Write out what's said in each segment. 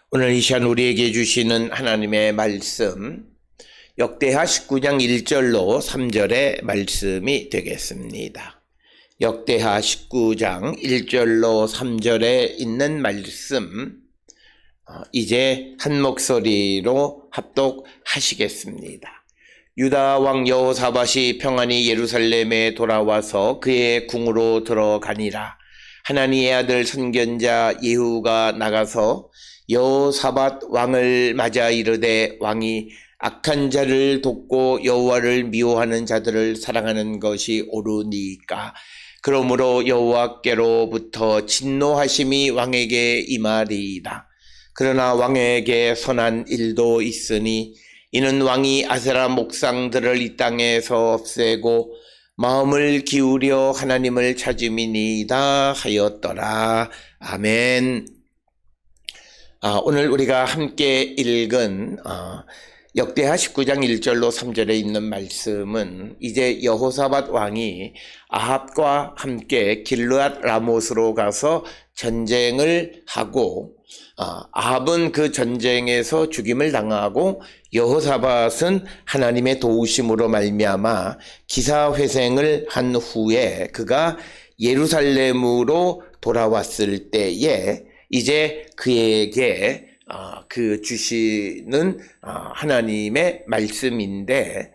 오늘 이 시간 우리에게 주시는 하나님의 말씀, 역대하 19장 1절로 3절의 말씀이 되겠습니다. 역대하 19장 1절로 3절에 있는 말씀, 이제 한 목소리로 합독하시겠습니다. 유다 왕 여호사밧이 평안히 예루살렘에 돌아와서 그의 궁으로 들어가니라. 하나니의 아들 선견자 예후가 나가서 여호사밧 왕을 맞아 이르되, 왕이 악한 자를 돕고 여호와를 미워하는 자들을 사랑하는 것이 옳으니까. 그러므로 여호와께로부터 진노하심이 왕에게 임하리이다. 그러나 왕에게 선한 일도 있으니 이는 왕이 아세라 목상들을 이 땅에서 없애고 마음을 기울여 하나님을 찾음이니이다 하였더라. 아멘. 오늘 우리가 함께 읽은 역대하 19장 1절로 3절에 있는 말씀은 이제 여호사밧 왕이 아합과 함께 길르앗 라못으로 가서 전쟁을 하고, 아합은 그 전쟁에서 죽임을 당하고 여호사밧은 하나님의 도우심으로 말미암아 기사회생을 한 후에 그가 예루살렘으로 돌아왔을 때에 이제 그에게 그 주시는 하나님의 말씀인데,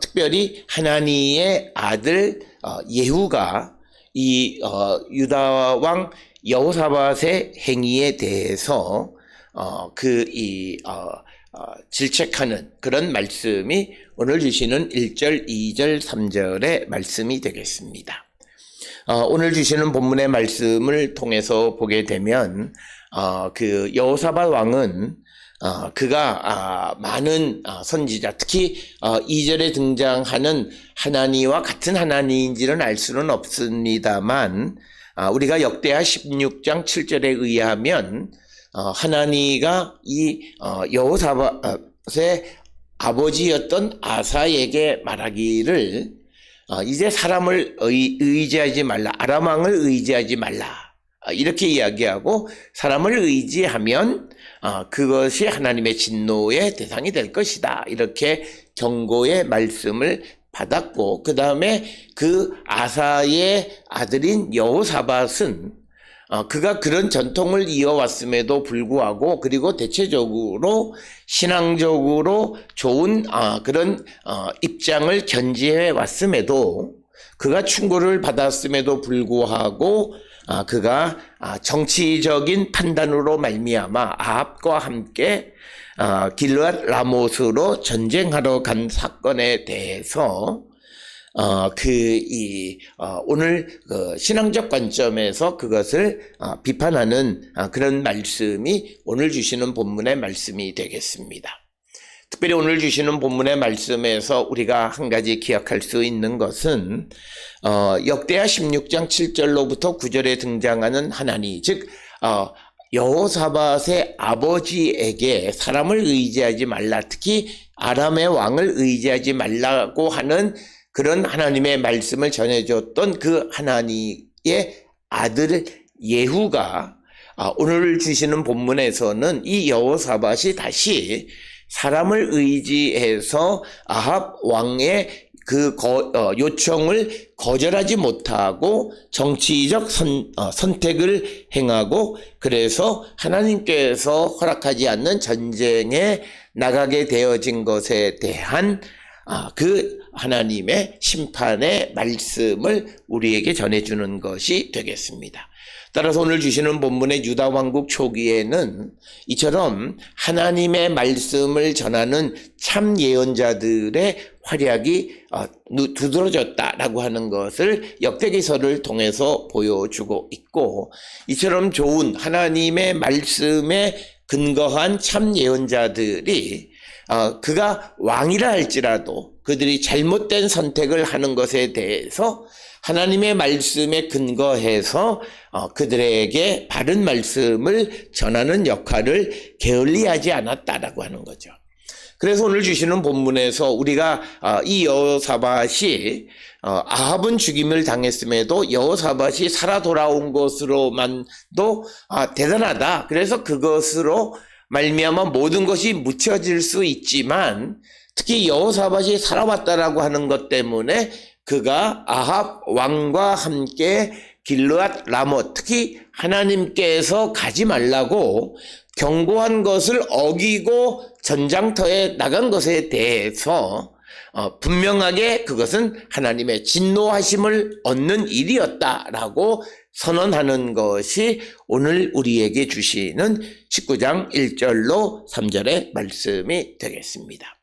특별히 하나니의 아들 예후가 이 유다 왕 여호사밧의 행위에 대해서 질책하는 그런 말씀이 오늘 주시는 1절, 2절, 3절의 말씀이 되겠습니다. 오늘 주시는 본문의 말씀을 통해서 보게 되면 그 여호사밧 왕은 그가 많은 선지자, 특히 2절에 등장하는 하나니와 같은 하나니인지는 알 수는 없습니다만, 우리가 역대하 16장 7절에 의하면 하나니가 이 여호사밧의 아버지였던 아사에게 말하기를, 이제 사람을 의지하지 말라, 아람 왕을 의지하지 말라, 이렇게 이야기하고, 사람을 의지하면 그것이 하나님의 진노의 대상이 될 것이다, 이렇게 경고의 말씀을 받았고, 그 다음에 그 아사의 아들인 여호사밧은 그가 그런 전통을 이어왔음에도 불구하고, 그리고 대체적으로 신앙적으로 좋은 그런 입장을 견지해 왔음에도, 그가 충고를 받았음에도 불구하고 그가 정치적인 판단으로 말미암아 아합과 함께 길르앗 라못으로 전쟁하러 간 사건에 대해서 오늘 신앙적 관점에서 그것을 비판하는 그런 말씀이 오늘 주시는 본문의 말씀이 되겠습니다. 특별히 오늘 주시는 본문의 말씀에서 우리가 한 가지 기억할 수 있는 것은 역대하 16장 7절로부터 9절에 등장하는 하나니, 즉 여호사밧의 아버지에게 사람을 의지하지 말라, 특히 아람의 왕을 의지하지 말라고 하는 그런 하나님의 말씀을 전해줬던 그 하나니의 아들 예후가 오늘 주시는 본문에서는 이 여호사밧이 다시 사람을 의지해서 아합 왕의 그 요청을 거절하지 못하고 정치적 선택을 행하고, 그래서 하나님께서 허락하지 않는 전쟁에 나가게 되어진 것에 대한 그 하나님의 심판의 말씀을 우리에게 전해주는 것이 되겠습니다. 따라서 오늘 주시는 본문의 유다 왕국 초기에는 이처럼 하나님의 말씀을 전하는 참 예언자들의 활약이 두드러졌다라고 하는 것을 역대기서를 통해서 보여주고 있고, 이처럼 좋은 하나님의 말씀에 근거한 참 예언자들이 그가 왕이라 할지라도 그들이 잘못된 선택을 하는 것에 대해서 하나님의 말씀에 근거해서 그들에게 바른 말씀을 전하는 역할을 게을리하지 않았다라고 하는 거죠. 그래서 오늘 주시는 본문에서 우리가 이 여호사밧이 아합은 죽임을 당했음에도 여호사밧이 살아 돌아온 것으로만도 대단하다. 그래서 그것으로 말미암아 모든 것이 묻혀질 수 있지만 특히 여호사밧이 살아왔다라고 하는 것 때문에 그가 아합 왕과 함께 길르앗 라못, 특히 하나님께서 가지 말라고 경고한 것을 어기고 전장터에 나간 것에 대해서 분명하게 그것은 하나님의 진노하심을 얻는 일이었다라고 선언하는 것이 오늘 우리에게 주시는 19장 1절로 3절의 말씀이 되겠습니다.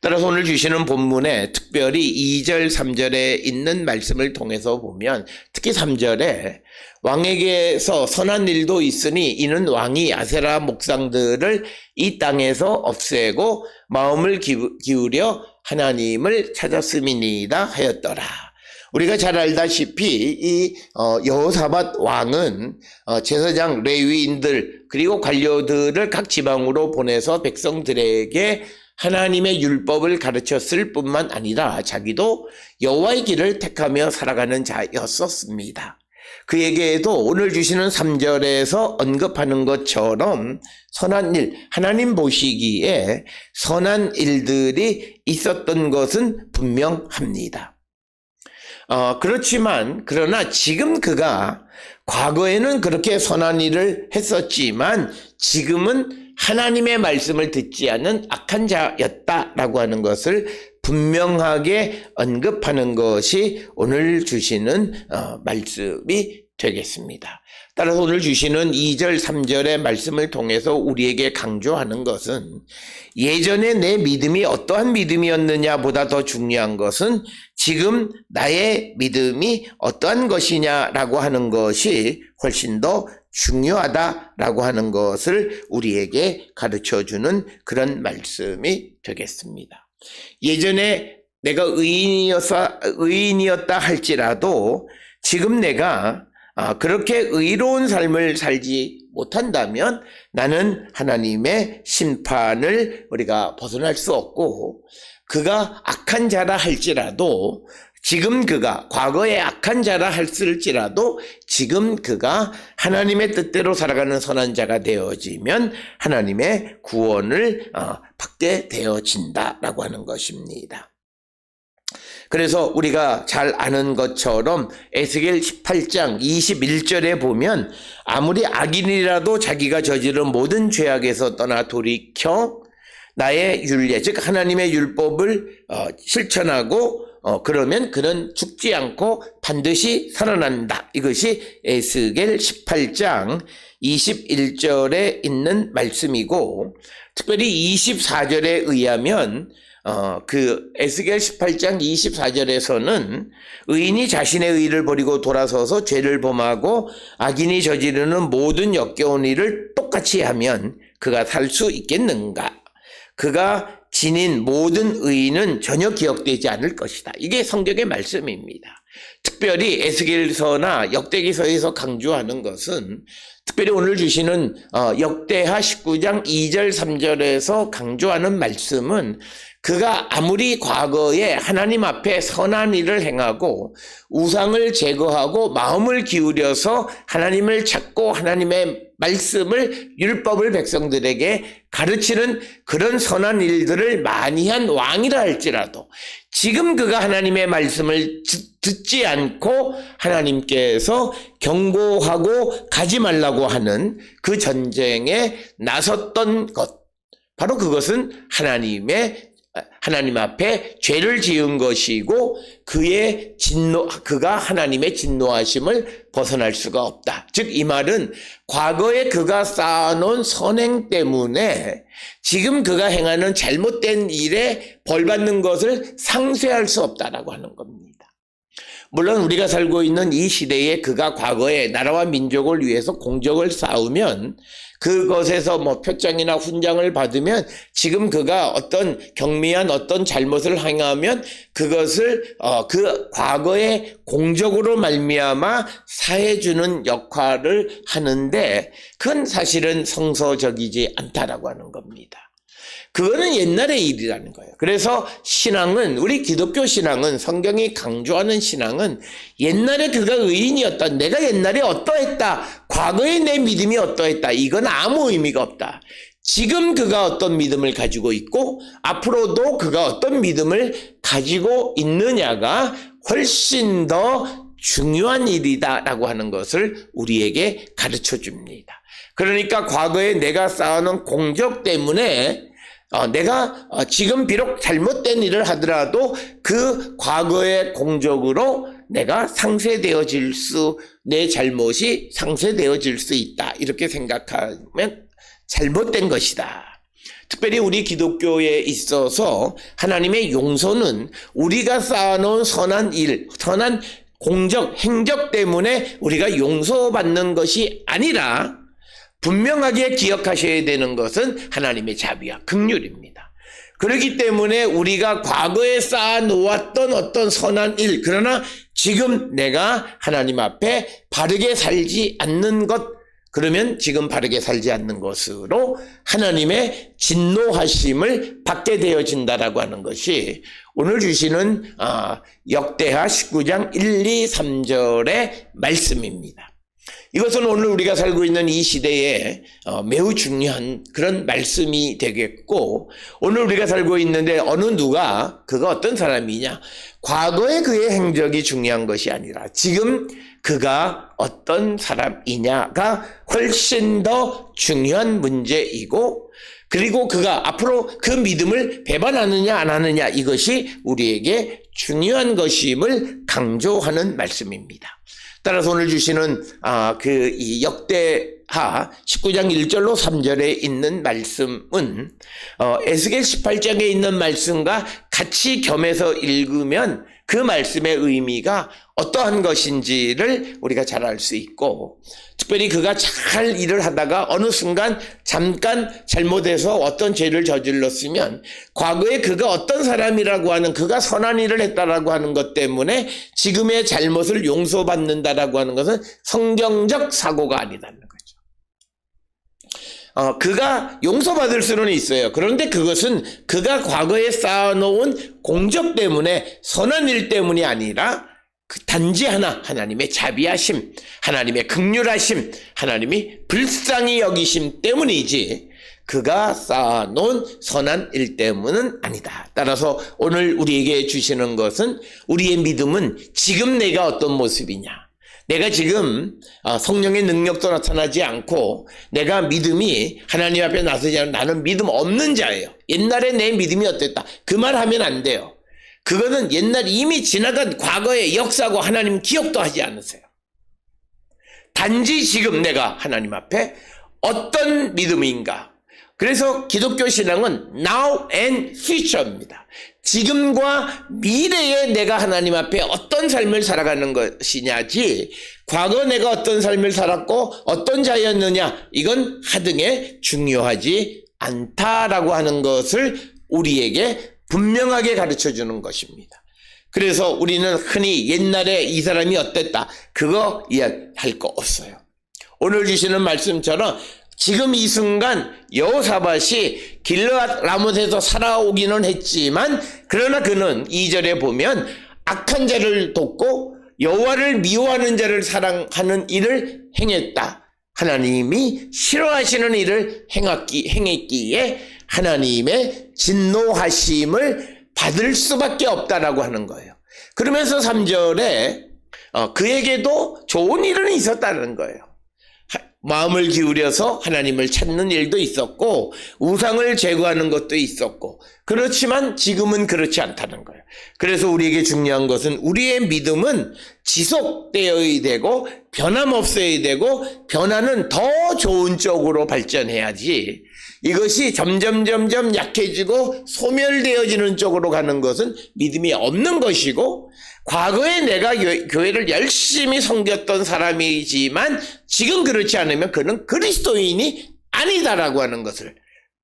따라서 오늘 주시는 본문에 특별히 2절, 3절에 있는 말씀을 통해서 보면 특히 3절에 왕에게서 선한 일도 있으니 이는 왕이 아세라 목상들을 이 땅에서 없애고 마음을 기울여 하나님을 찾았음이니이다 하였더라. 우리가 잘 알다시피 이 여호사밧 왕은 제사장 레위인들 그리고 관료들을 각 지방으로 보내서 백성들에게 하나님의 율법을 가르쳤을 뿐만 아니라 자기도 여호와의 길을 택하며 살아가는 자였었습니다. 그에게도 오늘 주시는 3절에서 언급하는 것처럼 선한 일, 하나님 보시기에 선한 일들이 있었던 것은 분명합니다. 그러나 지금 그가 과거에는 그렇게 선한 일을 했었지만 지금은 하나님의 말씀을 듣지 않는 악한 자였다라고 하는 것을 분명하게 언급하는 것이 오늘 주시는 말씀이 되겠습니다. 따라서 오늘 주시는 2절, 3절의 말씀을 통해서 우리에게 강조하는 것은 예전에 내 믿음이 어떠한 믿음이었느냐 보다 더 중요한 것은 지금 나의 믿음이 어떠한 것이냐라고 하는 것이 훨씬 더 중요하다라고 하는 것을 우리에게 가르쳐주는 그런 말씀이 되겠습니다. 예전에 내가 의인이었다 할지라도 지금 내가 그렇게 의로운 삶을 살지 못한다면 나는 하나님의 심판을 우리가 벗어날 수 없고 그가 악한 자라 할지라도 지금 그가 과거에 악한 자라 했을지라도 지금 그가 하나님의 뜻대로 살아가는 선한 자가 되어지면 하나님의 구원을 받게 되어진다라고 하는 것입니다. 그래서 우리가 잘 아는 것처럼 에스겔 18장 21절에 보면 아무리 악인이라도 자기가 저지른 모든 죄악에서 떠나 돌이켜 나의 율례 즉 하나님의 율법을 실천하고 그러면 그는 죽지 않고 반드시 살아난다. 이것이 에스겔 18장 21절에 있는 말씀이고 특별히 24절에 의하면 그 에스겔 18장 24절에서는 의인이 자신의 의를 버리고 돌아서서 죄를 범하고 악인이 저지르는 모든 역겨운 일을 똑같이 하면 그가 살 수 있겠는가? 그가 지닌 모든 의인은 전혀 기억되지 않을 것이다. 이게 성경의 말씀입니다. 특별히 에스겔서나 역대기서에서 강조하는 것은 특별히 오늘 주시는 역대하 19장 2절 3절에서 강조하는 말씀은 그가 아무리 과거에 하나님 앞에 선한 일을 행하고 우상을 제거하고 마음을 기울여서 하나님을 찾고 하나님의 말씀을 율법을 백성들에게 가르치는 그런 선한 일들을 많이 한 왕이라 할지라도 지금 그가 하나님의 말씀을 듣지 않고 하나님께서 경고하고 가지 말라고 하는 그 전쟁에 나섰던 것 바로 그것은 하나님 앞에 죄를 지은 것이고 그가 하나님의 진노하심을 벗어날 수가 없다. 즉 이 말은 과거에 그가 쌓아놓은 선행 때문에 지금 그가 행하는 잘못된 일에 벌받는 것을 상쇄할 수 없다라고 하는 겁니다. 물론 우리가 살고 있는 이 시대에 그가 과거에 나라와 민족을 위해서 공적을 쌓으면 그것에서 표장이나 훈장을 받으면 지금 그가 어떤 경미한 어떤 잘못을 행하면 그것을 그 과거의 공적으로 말미암아 사해주는 역할을 하는데 그건 사실은 성서적이지 않다라고 하는 겁니다. 그거는 옛날의 일이라는 거예요. 그래서 신앙은 우리 기독교 신앙은 성경이 강조하는 신앙은 옛날에 그가 의인이었다. 내가 옛날에 어떠했다. 과거에 내 믿음이 어떠했다. 이건 아무 의미가 없다. 지금 그가 어떤 믿음을 가지고 있고 앞으로도 그가 어떤 믿음을 가지고 있느냐가 훨씬 더 중요한 일이다라고 하는 것을 우리에게 가르쳐 줍니다. 그러니까 과거에 내가 쌓아놓은 공적 때문에 내가 지금 비록 잘못된 일을 하더라도 그 과거의 공적으로 내가 내 잘못이 상쇄되어질 수 있다. 이렇게 생각하면 잘못된 것이다. 특별히 우리 기독교에 있어서 하나님의 용서는 우리가 쌓아놓은 선한 일, 선한 공적, 행적 때문에 우리가 용서받는 것이 아니라 분명하게 기억하셔야 되는 것은 하나님의 자비와 긍휼입니다. 그렇기 때문에 우리가 과거에 쌓아놓았던 어떤 선한 일, 그러나 지금 내가 하나님 앞에 바르게 살지 않는 것, 그러면 지금 바르게 살지 않는 것으로 하나님의 진노하심을 받게 되어진다라고 하는 것이 오늘 주시는 역대하 19장 1, 2, 3절의 말씀입니다. 이것은 오늘 우리가 살고 있는 이 시대에 매우 중요한 그런 말씀이 되겠고, 오늘 우리가 살고 있는데 어느 누가 그가 어떤 사람이냐, 과거의 그의 행적이 중요한 것이 아니라 지금 그가 어떤 사람이냐가 훨씬 더 중요한 문제이고, 그리고 그가 앞으로 그 믿음을 배반하느냐 안 하느냐, 이것이 우리에게 중요한 것임을 강조하는 말씀입니다. 따라서 오늘 주시는 이 역대하 19장 1절로 3절에 있는 말씀은 에스겔 18장에 있는 말씀과 같이 겸해서 읽으면 그 말씀의 의미가 어떠한 것인지를 우리가 잘 알 수 있고, 특별히 그가 잘 일을 하다가 어느 순간 잠깐 잘못해서 어떤 죄를 저질렀으면 과거에 그가 어떤 사람이라고 하는, 그가 선한 일을 했다라고 하는 것 때문에 지금의 잘못을 용서받는다라고 하는 것은 성경적 사고가 아니라는 거죠. 그가 용서받을 수는 있어요. 그런데 그것은 그가 과거에 쌓아놓은 공적 때문에, 선한 일 때문이 아니라 단지 하나님의 자비하심, 하나님의 긍휼하심, 하나님이 불쌍히 여기심 때문이지 그가 쌓아놓은 선한 일 때문은 아니다. 따라서 오늘 우리에게 주시는 것은, 우리의 믿음은 지금 내가 어떤 모습이냐, 내가 지금 성령의 능력도 나타나지 않고 내가 믿음이 하나님 앞에 나서지 않으면 나는 믿음 없는 자예요. 옛날에 내 믿음이 어땠다, 그 말 하면 안 돼요. 그거는 옛날 이미 지나간 과거의 역사고 하나님 기억도 하지 않으세요. 단지 지금 내가 하나님 앞에 어떤 믿음인가. 그래서 기독교 신앙은 now and future입니다. 지금과 미래에 내가 하나님 앞에 어떤 삶을 살아가는 것이냐지, 과거 내가 어떤 삶을 살았고 어떤 자였느냐, 이건 하등에 중요하지 않다라고 하는 것을 우리에게 분명하게 가르쳐 주는 것입니다. 그래서 우리는 흔히 옛날에 이 사람이 어땠다, 그거 이야기할 거 없어요. 오늘 주시는 말씀처럼 지금 이 순간 여호사밧이 길르앗 라못에서 살아오기는 했지만, 그러나 그는 2절에 보면 악한 자를 돕고 여호와를 미워하는 자를 사랑하는 일을 행했다. 하나님이 싫어하시는 일을 행했기에 하나님의 진노하심을 받을 수밖에 없다라고 하는 거예요. 그러면서 3절에 그에게도 좋은 일은 있었다는 거예요. 마음을 기울여서 하나님을 찾는 일도 있었고 우상을 제거하는 것도 있었고, 그렇지만 지금은 그렇지 않다는 거예요. 그래서 우리에게 중요한 것은 우리의 믿음은 지속되어야 되고 변함없어야 되고, 변화는 더 좋은 쪽으로 발전해야지, 이것이 점점 약해지고 소멸되어지는 쪽으로 가는 것은 믿음이 없는 것이고, 과거에 내가 교회를 열심히 섬겼던 사람이지만 지금 그렇지 않으면 그는 그리스도인이 아니다라고 하는 것을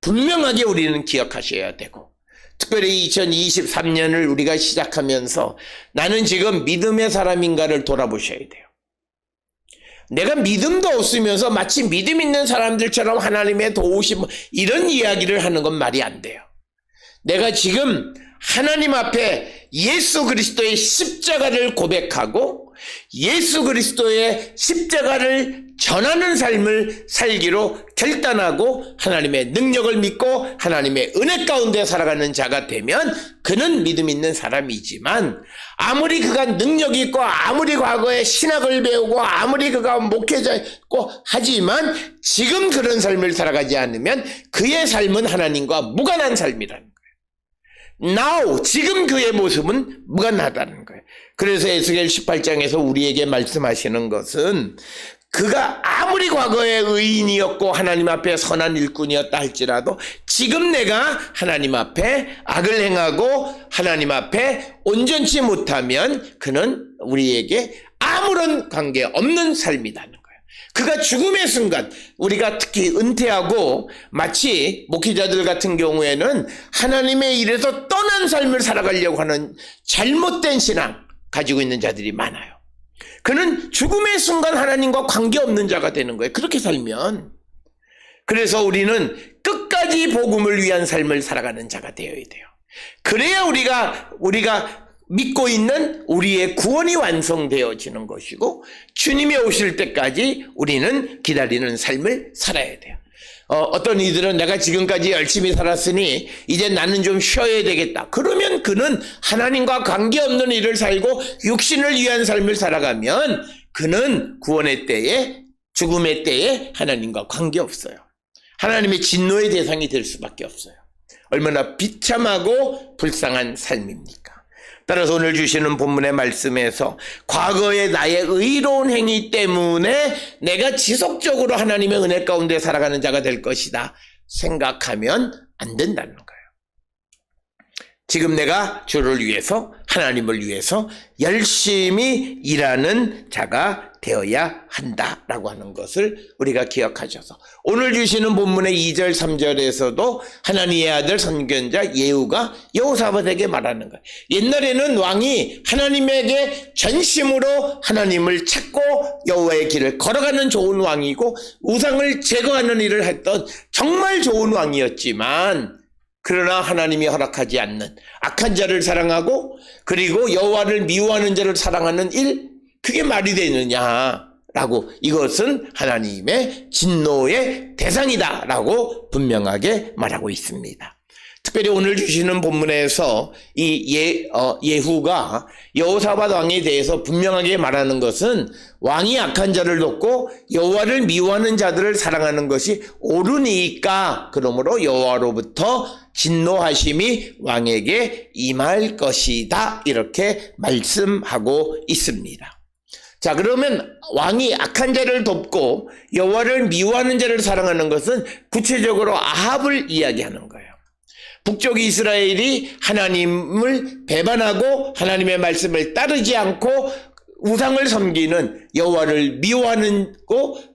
분명하게 우리는 기억하셔야 되고, 특별히 2023년을 우리가 시작하면서 나는 지금 믿음의 사람인가를 돌아보셔야 돼요. 내가 믿음도 없으면서 마치 믿음 있는 사람들처럼 하나님의 도우심 이런 이야기를 하는 건 말이 안 돼요. 내가 지금 하나님 앞에 예수 그리스도의 십자가를 고백하고 예수 그리스도의 십자가를 전하는 삶을 살기로 결단하고 하나님의 능력을 믿고 하나님의 은혜 가운데 살아가는 자가 되면 그는 믿음 있는 사람이지만 아무리 그가 능력이 있고 아무리 과거에 신학을 배우고 아무리 그가 목회자였고 하지만 지금 그런 삶을 살아가지 않으면 그의 삶은 하나님과 무관한 삶이라는 거예요. Now, 지금 그의 모습은 무관하다는 거예요. 그래서 에스겔 18장에서 우리에게 말씀하시는 것은 그가 아무리 과거에 의인이었고 하나님 앞에 선한 일꾼이었다 할지라도 지금 내가 하나님 앞에 악을 행하고 하나님 앞에 온전치 못하면 그는 우리에게 아무런 관계 없는 삶이라는 거예요. 그가 죽음의 순간 우리가 특히 은퇴하고 마치 목회자들 같은 경우에는 하나님의 일에서 떠난 삶을 살아가려고 하는 잘못된 신앙 가지고 있는 자들이 많아요. 그는 죽음의 순간 하나님과 관계없는 자가 되는 거예요. 그렇게 살면. 그래서 우리는 끝까지 복음을 위한 삶을 살아가는 자가 되어야 돼요. 그래야 우리가 믿고 있는 우리의 구원이 완성되어지는 것이고 주님이 오실 때까지 우리는 기다리는 삶을 살아야 돼요. 어떤 이들은 내가 지금까지 열심히 살았으니 이제 나는 좀 쉬어야 되겠다. 그러면 그는 하나님과 관계없는 일을 살고 육신을 위한 삶을 살아가면 그는 구원의 때에 죽음의 때에 하나님과 관계없어요. 하나님의 진노의 대상이 될 수밖에 없어요. 얼마나 비참하고 불쌍한 삶입니까? 따라서 오늘 주시는 본문의 말씀에서 과거의 나의 의로운 행위 때문에 내가 지속적으로 하나님의 은혜 가운데 살아가는 자가 될 것이다 생각하면 안 된다는 거예요. 지금 내가 주를 위해서 하나님을 위해서 열심히 일하는 자가 되어야 한다라고 하는 것을 우리가 기억하셔서 오늘 주시는 본문의 2절 3절에서도 하나님의 아들 선견자 예후가 여호사밧에게 말하는 거예요. 옛날에는 왕이 하나님에게 전심으로 하나님을 찾고 여호와의 길을 걸어가는 좋은 왕이고 우상을 제거하는 일을 했던 정말 좋은 왕이었지만 그러나 하나님이 허락하지 않는 악한 자를 사랑하고 그리고 여호와를 미워하는 자를 사랑하는 일, 그게 말이 되느냐라고 이것은 하나님의 진노의 대상이다라고 분명하게 말하고 있습니다. 특별히 오늘 주시는 본문에서 이 예후가 여호사밧 왕에 대해서 분명하게 말하는 것은 왕이 악한 자를 돕고 여호와를 미워하는 자들을 사랑하는 것이 옳으니까 그러므로 여호와로부터 진노하심이 왕에게 임할 것이다 이렇게 말씀하고 있습니다. 자, 그러면 왕이 악한 자를 돕고 여호와를 미워하는 자를 사랑하는 것은 구체적으로 아합을 이야기하는 거예요. 북쪽 이스라엘이 하나님을 배반하고 하나님의 말씀을 따르지 않고 우상을 섬기는 여호와를 미워하는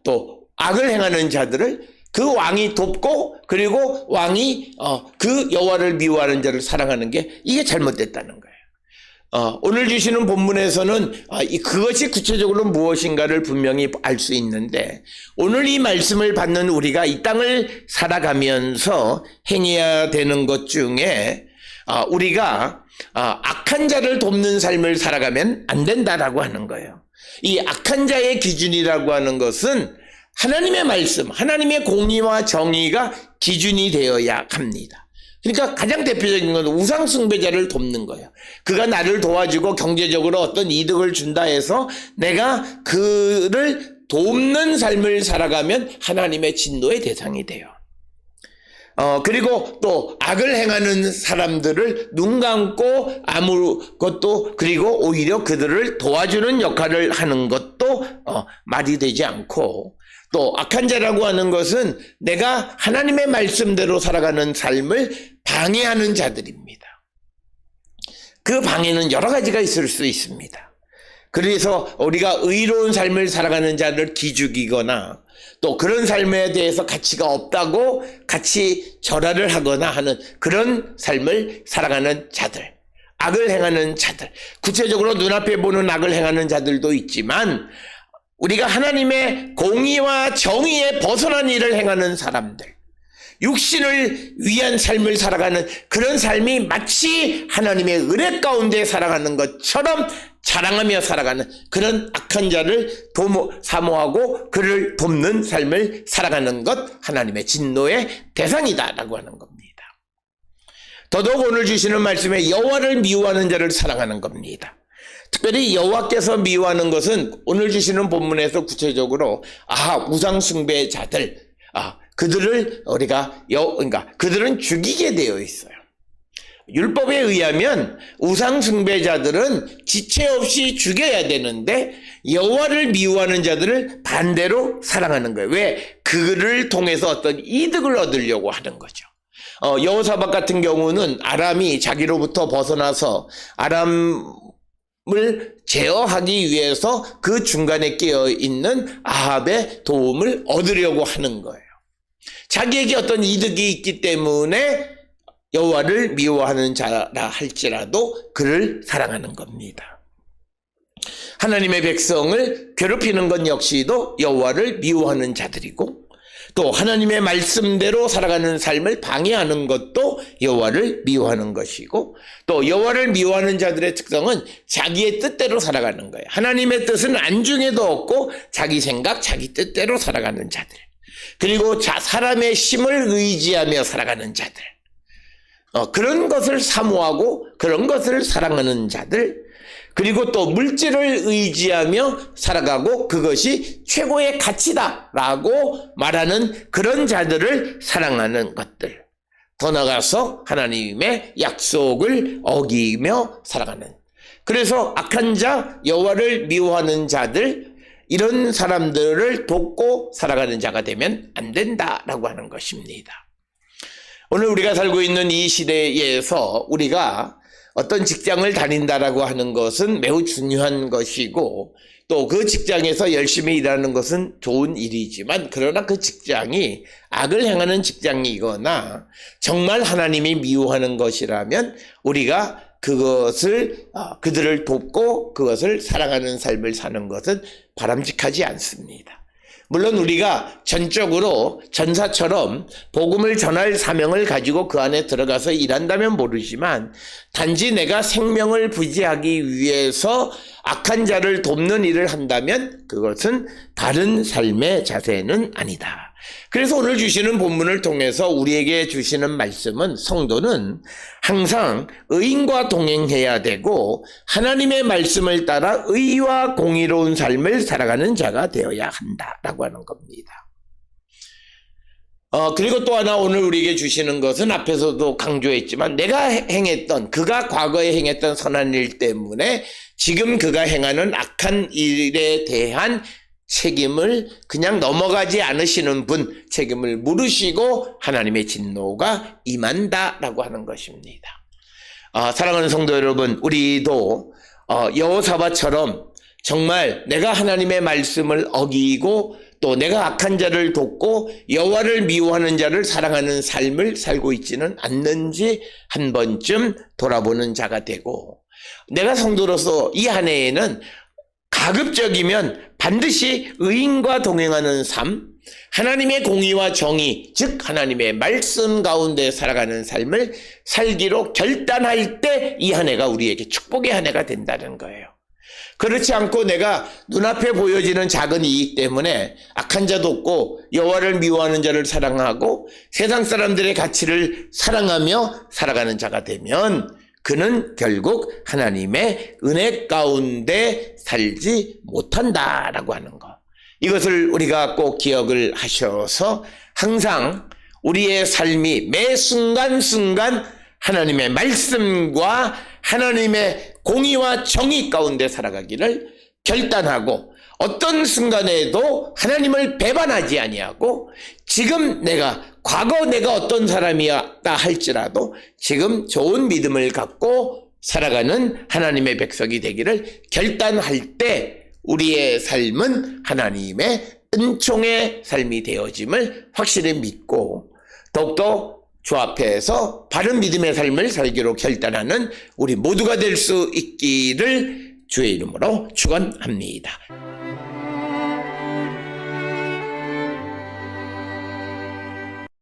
또 악을 행하는 자들을 그 왕이 돕고 그리고 왕이 그 여호와를 미워하는 자를 사랑하는 게 이게 잘못됐다는 거예요. 오늘 주시는 본문에서는 그것이 구체적으로 무엇인가를 분명히 알 수 있는데 오늘 이 말씀을 받는 우리가 이 땅을 살아가면서 행해야 되는 것 중에 우리가 악한 자를 돕는 삶을 살아가면 안 된다라고 하는 거예요. 이 악한 자의 기준이라고 하는 것은 하나님의 말씀, 하나님의 공의와 정의가 기준이 되어야 합니다. 그러니까 가장 대표적인 건 우상 숭배자를 돕는 거예요. 그가 나를 도와주고 경제적으로 어떤 이득을 준다 해서 내가 그를 돕는 삶을 살아가면 하나님의 진노의 대상이 돼요. 그리고 또 악을 행하는 사람들을 눈 감고 아무것도 그리고 오히려 그들을 도와주는 역할을 하는 것도 말이 되지 않고 또 악한 자라고 하는 것은 내가 하나님의 말씀대로 살아가는 삶을 방해하는 자들입니다. 그 방해는 여러 가지가 있을 수 있습니다. 그래서 우리가 의로운 삶을 살아가는 자를 기죽이거나 또 그런 삶에 대해서 가치가 없다고 같이 절하를 하거나 하는 그런 삶을 살아가는 자들, 악을 행하는 자들, 구체적으로 눈앞에 보는 악을 행하는 자들도 있지만 우리가 하나님의 공의와 정의에 벗어난 일을 행하는 사람들, 육신을 위한 삶을 살아가는 그런 삶이 마치 하나님의 은혜 가운데 살아가는 것처럼 자랑하며 살아가는 그런 악한 자를 사모하고 그를 돕는 삶을 살아가는 것, 하나님의 진노의 대상이다라고 하는 겁니다. 더더욱 오늘 주시는 말씀에 여호와를 미워하는 자를 사랑하는 겁니다. 특별히 여호와께서 미워하는 것은 오늘 주시는 본문에서 구체적으로 우상 숭배자들, 그들을 그러니까 그들은 죽이게 되어 있어요. 율법에 의하면 우상 숭배자들은 지체 없이 죽여야 되는데 여호와를 미워하는 자들을 반대로 사랑하는 거예요. 왜? 그를 통해서 어떤 이득을 얻으려고 하는 거죠. 여호사밧 같은 경우는 아람이 자기로부터 벗어나서 아람을 제어하기 위해서 그 중간에 끼어 있는 아합의 도움을 얻으려고 하는 거예요. 자기에게 어떤 이득이 있기 때문에 여호와를 미워하는 자라 할지라도 그를 사랑하는 겁니다. 하나님의 백성을 괴롭히는 것 역시도 여호와를 미워하는 자들이고, 또 하나님의 말씀대로 살아가는 삶을 방해하는 것도 여호와를 미워하는 것이고, 또 여호와를 미워하는 자들의 특성은 자기의 뜻대로 살아가는 거예요. 하나님의 뜻은 안중에도 없고 자기 생각, 자기 뜻대로 살아가는 자들, 그리고 사람의 힘을 의지하며 살아가는 자들, 그런 것을 사모하고 그런 것을 사랑하는 자들, 그리고 또 물질을 의지하며 살아가고 그것이 최고의 가치다라고 말하는 그런 자들을 사랑하는 것들, 더 나아가서 하나님의 약속을 어기며 살아가는, 그래서 악한 자, 여호와를 미워하는 자들, 이런 사람들을 돕고 살아가는 자가 되면 안 된다라고 하는 것입니다. 오늘 우리가 살고 있는 이 시대에서 우리가 어떤 직장을 다닌다라고 하는 것은 매우 중요한 것이고, 또 그 직장에서 열심히 일하는 것은 좋은 일이지만, 그러나 그 직장이 악을 행하는 직장이거나 정말 하나님이 미워하는 것이라면 우리가 그들을 돕고 그것을 사랑하는 삶을 사는 것은 바람직하지 않습니다. 물론 우리가 전적으로 전사처럼 복음을 전할 사명을 가지고 그 안에 들어가서 일한다면 모르지만, 단지 내가 생명을 부지하기 위해서 악한 자를 돕는 일을 한다면 그것은 바른 삶의 자세는 아니다. 그래서 오늘 주시는 본문을 통해서 우리에게 주시는 말씀은, 성도는 항상 의인과 동행해야 되고 하나님의 말씀을 따라 의와 공의로운 삶을 살아가는 자가 되어야 한다라고 하는 겁니다. 그리고 또 하나 오늘 우리에게 주시는 것은 앞에서도 강조했지만, 그가 과거에 행했던 선한 일 때문에 지금 그가 행하는 악한 일에 대한 책임을 그냥 넘어가지 않으시는 분, 책임을 물으시고 하나님의 진노가 임한다라고 하는 것입니다. 사랑하는 성도 여러분, 우리도 여호사밧처럼 정말 내가 하나님의 말씀을 어기고 또 내가 악한 자를 돕고 여호와를 미워하는 자를 사랑하는 삶을 살고 있지는 않는지 한 번쯤 돌아보는 자가 되고, 내가 성도로서 이 한 해에는 가급적이면 반드시 의인과 동행하는 삶, 하나님의 공의와 정의, 즉 하나님의 말씀 가운데 살아가는 삶을 살기로 결단할 때 이 한 해가 우리에게 축복의 한 해가 된다는 거예요. 그렇지 않고 내가 눈앞에 보여지는 작은 이익 때문에 악한 자도 없고 여호와를 미워하는 자를 사랑하고 세상 사람들의 가치를 사랑하며 살아가는 자가 되면 그는 결국 하나님의 은혜 가운데 살지 못한다라고 하는 것. 이것을 우리가 꼭 기억을 하셔서 항상 우리의 삶이 매 순간순간 하나님의 말씀과 하나님의 공의와 정의 가운데 살아가기를 결단하고, 어떤 순간에도 하나님을 배반하지 아니하고, 지금 과거 내가 어떤 사람이었다 할지라도 지금 좋은 믿음을 갖고 살아가는 하나님의 백성이 되기를 결단할 때 우리의 삶은 하나님의 은총의 삶이 되어짐을 확실히 믿고, 더욱더 주 앞에서 바른 믿음의 삶을 살기로 결단하는 우리 모두가 될 수 있기를 주의 이름으로 축원합니다.